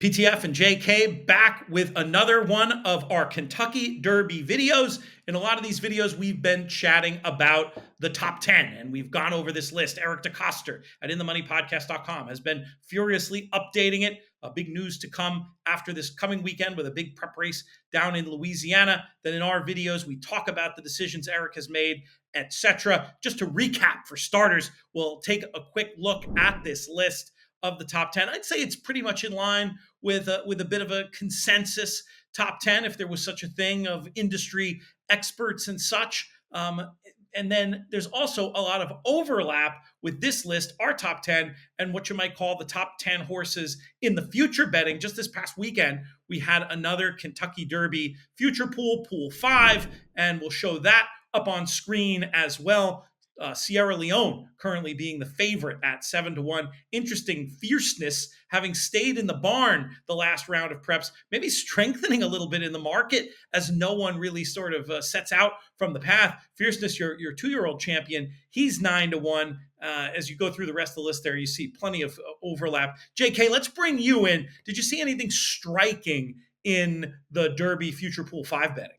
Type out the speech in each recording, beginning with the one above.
PTF and JK back with another one of our Kentucky Derby videos. In a lot of these videos, we've been chatting about the top 10, and we've gone over this list. Eric DeCoster at InTheMoneyPodcast.com has been furiously updating it. Big news to come after this coming weekend with a big prep race down in Louisiana. Then in our videos, we talk about the decisions Eric has made, etc. Just to recap, for starters, we'll take a quick look at this list of the top 10. I'd say it's pretty much in line with a bit of a consensus top 10, if there was such a thing, of industry experts and such. And then there's also a lot of overlap with this list, our top 10, and what you might call the top 10 horses in the future betting. Just this past weekend, we had another Kentucky Derby future pool 5, and we'll show that up on screen as well. Sierra Leone currently being the favorite at 7-1. Interesting fierceness, having stayed in the barn the last round of preps, maybe strengthening a little bit in the market as no one really sort of sets out from the path. Fierceness, your 2-year-old champion, he's 9-1. As you go through the rest of the list there, you see plenty of overlap. JK, let's bring you in. Did you see anything striking in the Derby future pool 5 betting?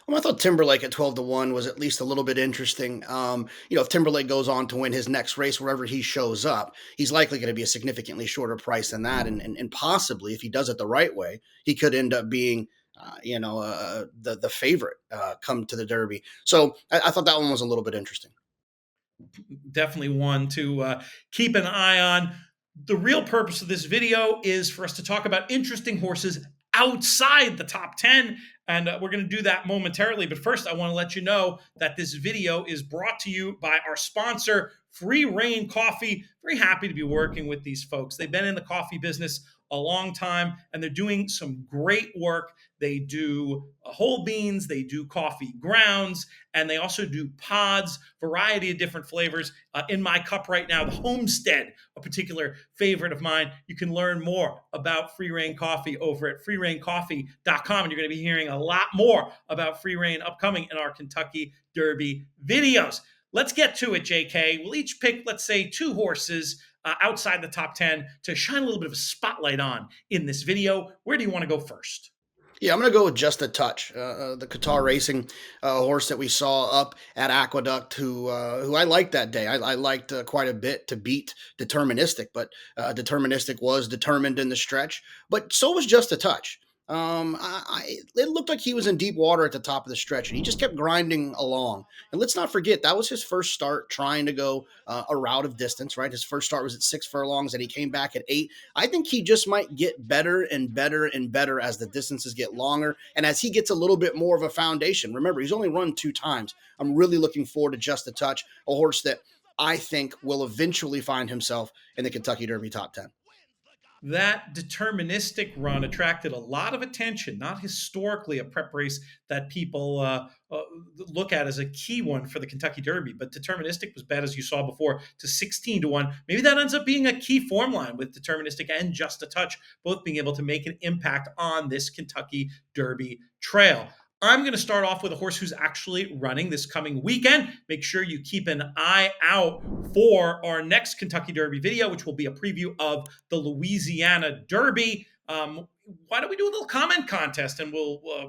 Well, I thought Timberlake at 12-1 was at least a little bit interesting. If Timberlake goes on to win his next race, wherever he shows up, he's likely going to be a significantly shorter price than that. And possibly, if he does it the right way, he could end up being, the favorite come to the Derby. So I thought that one was a little bit interesting. Definitely one to keep an eye on. The real purpose of this video is for us to talk about interesting horses outside the top 10, and we're going to do that momentarily. But first, I want to let you know that this video is brought to you by our sponsor, Free Reign Coffee. Very happy to be working with these folks. They've been in the coffee business a long time, and they're doing some great work. They do whole beans, they do coffee grounds, and they also do pods, variety of different flavors. In my cup right now, the Homestead, a particular favorite of mine. You can learn more about Free Reign Coffee over at freereigncoffee.com, and you're going to be hearing a lot more about Free Reign upcoming in our Kentucky Derby videos. Let's get to it, JK. We'll each pick, let's say, 2 horses outside the top 10 to shine a little bit of a spotlight on in this video. Where do you want to go first? Yeah, I'm going to go with Just a Touch, the Qatar Racing horse that we saw up at Aqueduct, who I liked that day. I liked quite a bit to beat Deterministic, but Deterministic was determined in the stretch, but so was Just a Touch. It looked like he was in deep water at the top of the stretch, and he just kept grinding along. And let's not forget, that was his first start trying to go a route of distance, right? His first start was at 6 furlongs, and he came back at 8. I think he just might get better and better and better as the distances get longer, and as he gets a little bit more of a foundation. Remember, he's only run 2 times. I'm really looking forward to Just a Touch, a horse that I think will eventually find himself in the Kentucky Derby top 10. That Deterministic run attracted a lot of attention, not historically a prep race that people look at as a key one for the Kentucky Derby, but Deterministic was bet, as you saw before, to 16-1. Maybe that ends up being a key form line with Deterministic and Just a Touch, both being able to make an impact on this Kentucky Derby trail. I'm going to start off with a horse who's actually running this coming weekend. Make sure you keep an eye out for our next Kentucky Derby video, which will be a preview of the Louisiana Derby. Why don't we do a little comment contest, and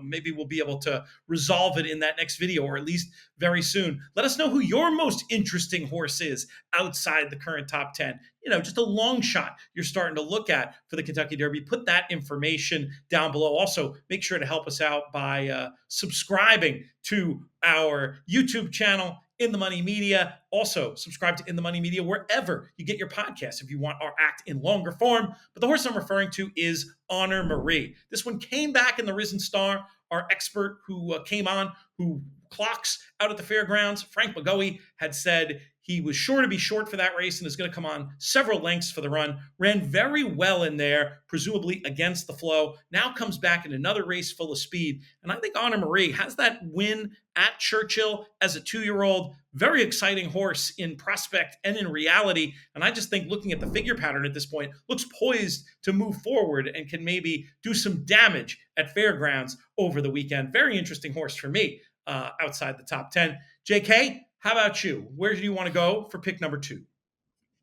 maybe we'll be able to resolve it in that next video, or at least very soon. Let us know who your most interesting horse is outside the current top 10. Just a long shot you're starting to look at for the Kentucky Derby. Put that information down below. Also, make sure to help us out by subscribing to our YouTube channel, In the Money Media. Also, subscribe to In the Money Media wherever you get your podcasts if you want our act in longer form. But the horse I'm referring to is Honor Marie. This one came back in the Risen Star. Our expert who came on, who clocks out at the fairgrounds, Frank McGoey, had said he was sure to be short for that race and is going to come on several lengths for the run. Ran very well in there, presumably against the flow. Now comes back in another race full of speed. And I think Honor Marie has that win at Churchill as a 2-year-old. Very exciting horse in prospect and in reality. And I just think, looking at the figure pattern at this point, looks poised to move forward and can maybe do some damage at fairgrounds over the weekend. Very interesting horse for me outside the top 10. JK, how about you? Where do you want to go for pick number 2?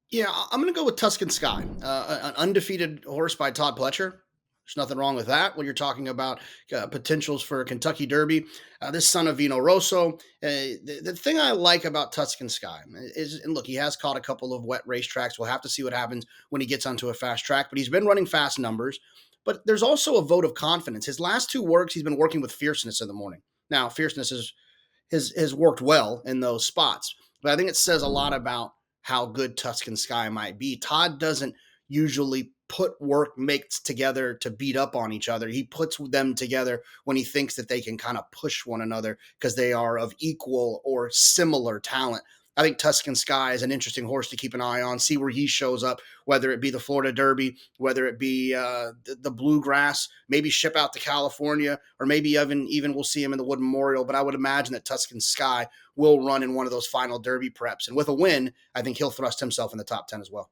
Yeah, I'm going to go with Tuskin Sky, an undefeated horse by Todd Pletcher. There's nothing wrong with that when you're talking about potentials for a Kentucky Derby. This son of Vino Rosso. The thing I like about Tuscan Sky is, and look, he has caught a couple of wet racetracks. We'll have to see what happens when he gets onto a fast track, but he's been running fast numbers. But there's also a vote of confidence. His last two works, he's been working with Fierceness in the morning. Now, Fierceness is has worked well in those spots. But I think it says a lot about how good Tuscan Sky might be. Todd doesn't usually put work mates together to beat up on each other. He puts them together when he thinks that they can kind of push one another because they are of equal or similar talent. I think Tuscan Sky is an interesting horse to keep an eye on, see where he shows up, whether it be the Florida Derby, whether it be the Bluegrass, maybe ship out to California, or maybe even we'll see him in the Wood Memorial. But I would imagine that Tuscan Sky will run in one of those final Derby preps. And with a win, I think he'll thrust himself in the top 10 as well.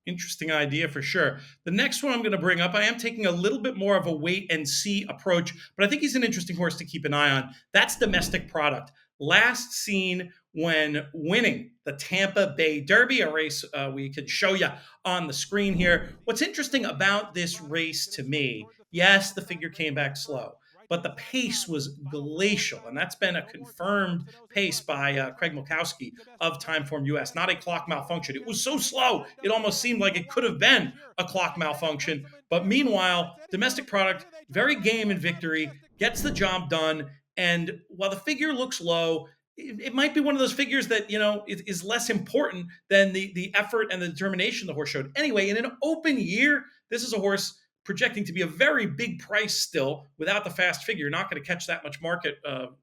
Interesting idea for sure. The next one I'm going to bring up, I am taking a little bit more of a wait and see approach, but I think he's an interesting horse to keep an eye on. That's Domestic Product. Last seen when winning the Tampa Bay Derby, a race we can show you on the screen here. What's interesting about this race to me, yes, the figure came back slow, but the pace was glacial, and that's been a confirmed pace by Craig Mulkowski of Timeform US, not a clock malfunction. It was so slow, it almost seemed like it could have been a clock malfunction. But meanwhile, Domestic Product, very game in victory, gets the job done. And while the figure looks low, it might be one of those figures that is less important than the effort and the determination the horse showed. Anyway, in an open year, this is a horse projecting to be a very big price still without the fast figure. You're not going to catch that much market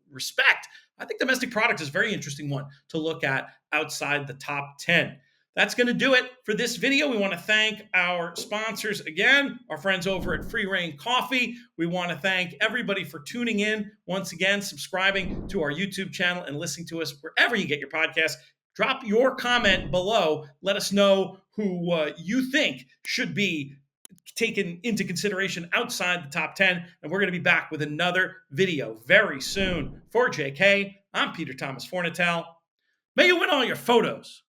respect. I think Domestic Product is a very interesting one to look at outside the top 10. That's going to do it for this video. We want to thank our sponsors again, our friends over at Free Reign Coffee. We want to thank everybody for tuning in once again, subscribing to our YouTube channel, and listening to us wherever you get your podcasts. Drop your comment below. Let us know who you think should be taken into consideration outside the top 10. And we're going to be back with another video very soon. For JK, I'm Peter Thomas Fornatel. May you win all your photos.